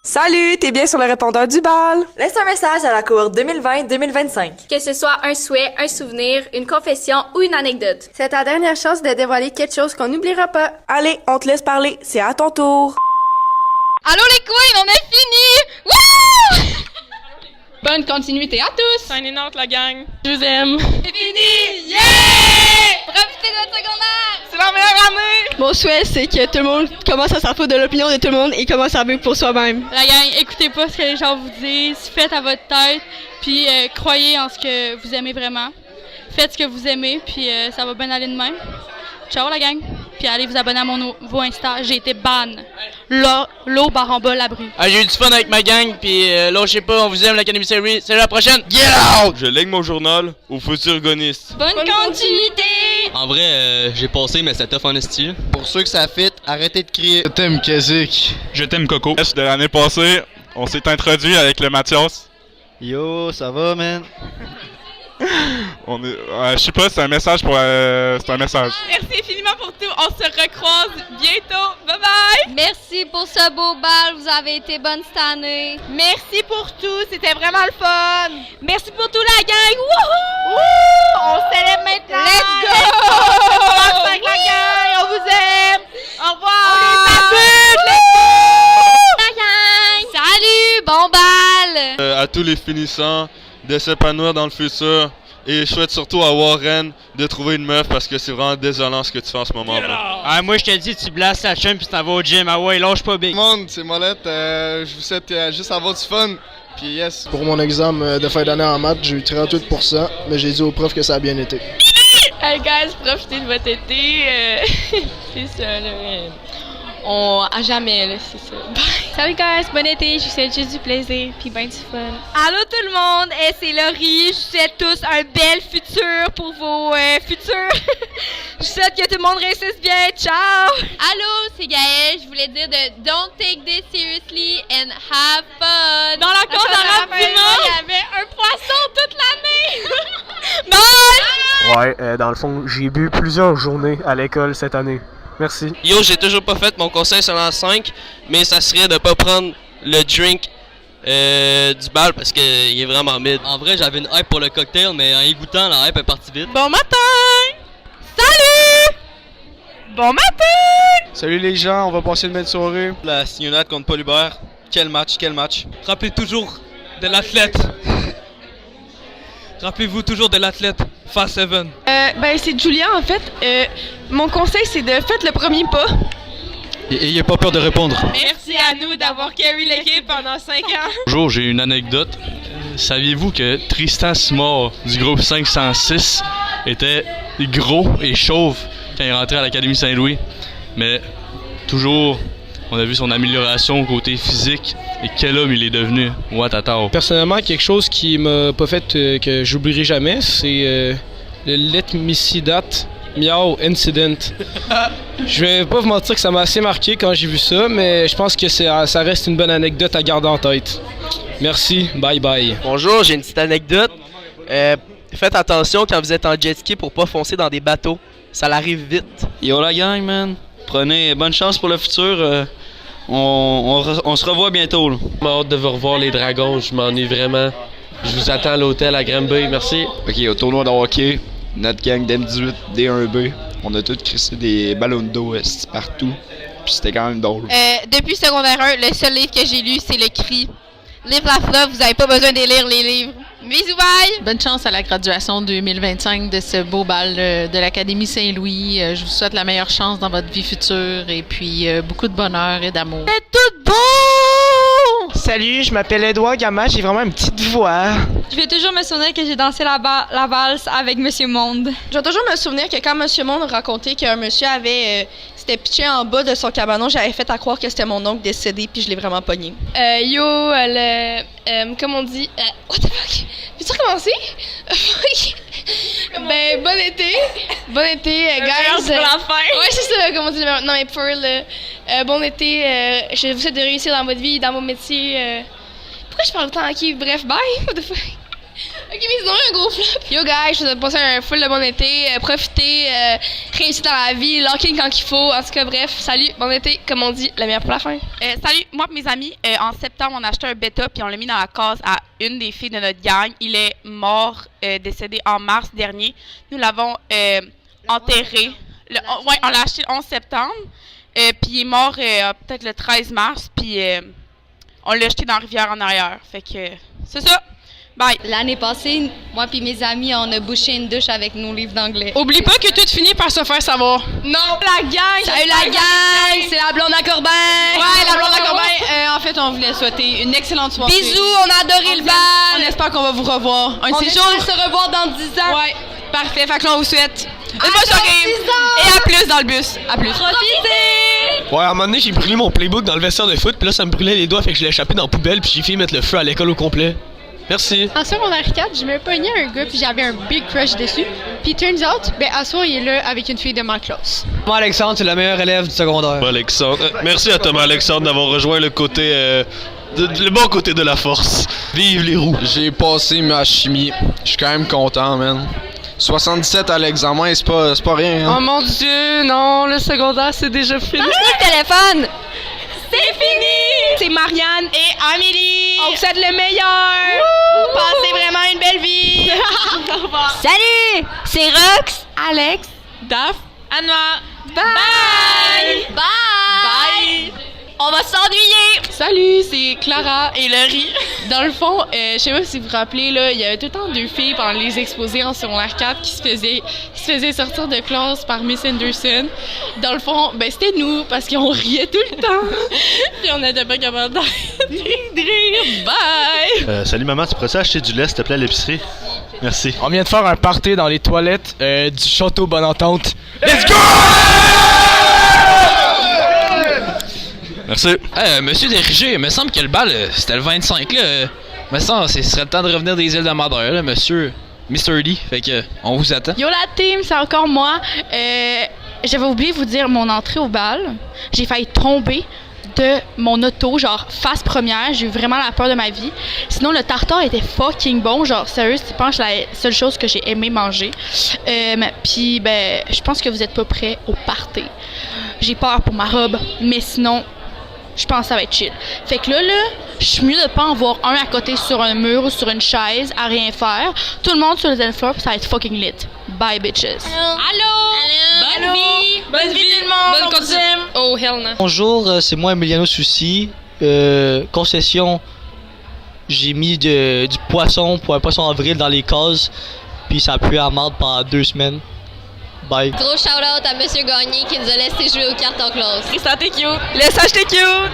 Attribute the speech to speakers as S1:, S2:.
S1: Salut, t'es bien sur le répondeur du bal.
S2: Laisse un message à la cohorte 2020-2025.
S3: Que ce soit un souhait, un souvenir, une confession ou une anecdote.
S4: C'est ta dernière chance de dévoiler quelque chose qu'on n'oubliera pas.
S1: Allez, on te laisse parler, c'est à ton tour.
S5: Allô les queens, on a fini! Wouh! Bonne continuité à tous!
S6: Signing out la gang. Je vous aime.
S5: C'est fini! Yeah! Profitez de votre secondaire!
S6: C'est la meilleure année!
S7: Mon souhait, c'est que tout le monde commence à s'en foutre de l'opinion de tout le monde et commence à vivre pour soi-même.
S6: La gang, écoutez pas ce que les gens vous disent. Faites à votre tête. Puis croyez en ce que vous aimez vraiment. Faites ce que vous aimez. Puis ça va bien aller de même. Ciao la gang. Puis allez vous abonner à mon nouveau Insta. J'ai été ban. L'eau barre en bas la bru.
S8: J'ai eu du fun avec ma gang, puis lâchez pas, on vous aime, l'Académie Saint-Louis. Salut, à la prochaine! Get out!
S9: Je lègue mon journal au futur goniste.
S6: Bonne continuité!
S10: En vrai, j'ai passé, mais c'était tough en esti.
S11: Pour ceux que ça fit, arrêtez de crier. Je t'aime, Kazik.
S9: Je t'aime, Coco. De l'année passée, on s'est introduit avec le Mathias.
S11: Yo, ça va, man?
S9: Je sais pas, c'est un message pour... c'est un message.
S6: Merci infiniment pour tout. On se recroise bientôt. Bye bye!
S5: Merci pour ce beau bal, vous avez été bonne cette année.
S6: Merci pour tout, c'était vraiment le fun. Merci pour tout la gang. Wouhou! On célèbre maintenant.
S5: Let's go!
S6: Avec la gang, on vous aime. Au revoir.
S5: On les la gang! Salut, bon bal!
S9: À tous les finissants, de s'épanouir dans le futur. Et je souhaite surtout à Warren de trouver une meuf parce que c'est vraiment désolant ce que tu fais en ce moment.
S8: Moi, je te dis, tu blastes la chaîne puis tu t'en vas au gym. Ah ouais, lâche pas, big.
S11: Tout le monde, c'est Molette. Je vous souhaite juste avoir du fun. Puis yes.
S12: Pour mon examen de fin d'année en maths, j'ai eu 38%, mais j'ai dit aux profs que ça a bien été.
S6: Hey guys, profitez de votre été. C'est ça, là. À jamais, là, c'est ça. Bye.
S3: Salut guys, bon été, je vous souhaite juste du plaisir puis ben du fun.
S5: Allô tout le monde, c'est Laurie, je vous souhaite tous un bel futur pour vos futurs. Je souhaite que tout le monde réussisse bien, ciao! Allô, c'est Gaëlle, je voulais dire de don't take this seriously and have fun.
S6: Dans la cour d'arabe du monde,
S5: il y avait un poisson toute l'année. Bye!
S13: Ouais, dans le fond, j'ai bu plusieurs journées à l'école cette année. Merci.
S8: Yo, j'ai toujours pas fait mon conseil sur la 5, mais ça serait de pas prendre le drink du bal parce qu'il est vraiment mid.
S10: En vrai, j'avais une hype pour le cocktail, mais en y goûtant, la hype est partie vite.
S6: Bon matin! Salut! Bon matin!
S11: Salut les gens, on va passer une belle soirée.
S10: La Signonade contre Paul Hubert. Quel match, quel match.
S8: Rappelez toujours de l'athlète. Rappelez-vous toujours de l'athlète. Fast 7.
S7: C'est Julia, en fait. Mon conseil, c'est de faire le premier pas.
S10: Et ayez pas peur de répondre.
S6: Merci à nous d'avoir carry l'équipe pendant 5 ans.
S9: Bonjour, j'ai une anecdote. Saviez-vous que Tristan Simard du groupe 506 était gros et chauve quand il est rentré à l'Académie Saint-Louis? Mais toujours, on a vu son amélioration côté physique et quel homme il est devenu. Ouattata.
S12: Personnellement, quelque chose qui m'a pas fait que j'oublierai jamais, c'est le Let-Me-See-That Miao Incident. Je vais pas vous mentir que ça m'a assez marqué quand j'ai vu ça, mais je pense que ça reste une bonne anecdote à garder en tête. Merci, bye bye.
S8: Bonjour, j'ai une petite anecdote. Faites attention quand vous êtes en jet ski pour pas foncer dans des bateaux. Ça l'arrive vite.
S10: Yo la gang, man. Prenez bonne chance pour le futur. On se revoit bientôt. Là.
S8: J'ai hâte de vous revoir les dragons, je m'ennuie vraiment. Je vous attends à l'hôtel à Granby, merci.
S11: Ok, au tournoi de hockey, notre gang d'M18, D1B, on a tous crissé des ballons d'eau partout. Puis c'était quand même drôle.
S5: Depuis secondaire 1, le seul livre que j'ai lu, c'est Le Cri. Livre la fleuve, vous avez pas besoin de lire les livres. Bisous, bye!
S6: Bonne chance à la graduation 2025 de ce beau bal de l'Académie Saint-Louis. Je vous souhaite la meilleure chance dans votre vie future et puis beaucoup de bonheur et d'amour.
S5: C'est tout beau!
S1: Salut, je m'appelle Edouard Gama, j'ai vraiment une petite voix.
S3: Je vais toujours me souvenir que j'ai dansé la valse avec Monsieur Monde.
S4: Je vais toujours me souvenir que quand Monsieur Monde racontait qu'un monsieur avait s'était pitché en bas de son cabanon, j'avais fait à croire que c'était mon oncle décédé, puis je l'ai vraiment pogné.
S3: Comme on dit... what the fuck? Peux-tu recommencer? bon été! Bon été, guys!
S6: Pour la fin!
S3: Ouais, c'est ça, comme on dit. Non, mais pour le... bon été, je vous souhaite de réussir dans votre vie, dans vos métiers. Pourquoi je parle autant à qui? Bref, bye! What the fuck? Ok, mais sinon, un gros flop. Yo, guys, je vous ai passé un full de bon été. Profitez, réussissez dans la vie, lock-in quand il faut. En tout cas, bref, salut, bon été, comme on dit, la meilleure pour la fin.
S14: Salut, moi et mes amis, en septembre, on a acheté un bêta puis on l'a mis dans la case à une des filles de notre gang. Il est mort, décédé en mars dernier. Nous l'avons enterré. On l'a acheté le 11 septembre. Puis il est mort peut-être le 13 mars. Puis on l'a jeté dans la rivière en arrière. Fait que c'est ça. Bye.
S5: L'année passée, moi et mes amis, on a bouché une douche avec nos livres d'anglais.
S7: Oublie pas que tout finit par se faire savoir.
S3: Non, la gang!
S4: Salut la gang! C'est la blonde à Corbin!
S7: Ouais, la blonde à Corbin! En fait, on voulait souhaiter une excellente soirée.
S4: Bisous, on a adoré le bal!
S7: On espère qu'on va vous revoir.
S4: On espère se revoir dans 10 ans.
S7: Ouais, parfait. Fait que là, on vous souhaite une bonne soirée. Et à plus dans le bus. À plus.
S4: Profitez!
S12: Ouais, à un moment donné, j'ai brûlé mon playbook dans le vestiaire de foot, puis là, ça me brûlait les doigts, fait que je l'ai échappé dans la poubelle, puis j'ai fait mettre le feu à l'école au complet. Merci.
S6: En secondaire 4, je me pognais un gars puis j'avais un big crush dessus. Puis turns out, à soir, il est là avec une fille de ma classe.
S15: Thomas Alexandre, c'est le meilleur élève du secondaire.
S16: Alexandre. Merci à Thomas Alexandre d'avoir rejoint le côté le bon côté de la force. Vive les roues.
S11: J'ai passé ma chimie. Je suis quand même content, man. 77 à l'examen, c'est pas rien. Hein?
S7: Oh mon Dieu, non, le secondaire, c'est déjà fini.
S4: Le téléphone!
S3: C'est fini! C'est Marianne et Amélie!
S4: On vous souhaite le meilleur!
S3: Passez vraiment une belle vie!
S4: Salut! C'est Rox!
S3: Alex,
S7: Daph,
S3: Anna,
S4: Bye! Bye! On va s'ennuyer!
S7: Salut, c'est Clara et Laurie. Dans le fond, je sais pas si vous vous rappelez, là, il y avait tout le temps deux filles pendant les exposés en secondaire 4 qui se faisaient sortir de classe par Miss Anderson. Dans le fond, c'était nous, parce qu'on riait tout le temps. Puis on n'était pas capable d'arrêter de rire. Bye!
S16: Salut maman, tu pourrais acheter du lait s'il te plaît à l'épicerie? Merci.
S12: On vient de faire un party dans les toilettes du château Bonne Entente. Let's go!
S16: Merci.
S17: Monsieur Dérigé, il me semble que le bal, c'était le 25, là. Me semble ce serait le temps de revenir des îles de Madère, là, monsieur Mr. Lee. Fait que, on vous attend.
S6: Yo la team, c'est encore moi. J'avais oublié de vous dire mon entrée au bal. J'ai failli tomber de mon auto, genre face première. J'ai eu vraiment la peur de ma vie. Sinon, le tartare était fucking bon. Genre, sérieux, c'est pas la seule chose que j'ai aimé manger. Puis, je pense que vous êtes pas prêts au party. J'ai peur pour ma robe, mais sinon, je pense que ça va être chill. Fait que là, je suis mieux de pas en voir un à côté sur un mur ou sur une chaise à rien faire. Tout le monde sur le dance floor, puis ça va être fucking lit. Bye, bitches.
S3: Allô?
S4: Bonne vie! Bonne vie tout le monde!
S3: Bonne continuation! Oh, hell no!
S15: Bonjour, c'est moi Emiliano Soucy. Concession, j'ai mis du poisson pour un poisson avril dans les cases, puis ça a plu à marde pendant 2 semaines. Bye.
S5: Gros shout-out à Monsieur Gagné qui nous a laissé jouer aux cartes en classe.
S4: Tristan, t'es cute! Le sage, t'es cute!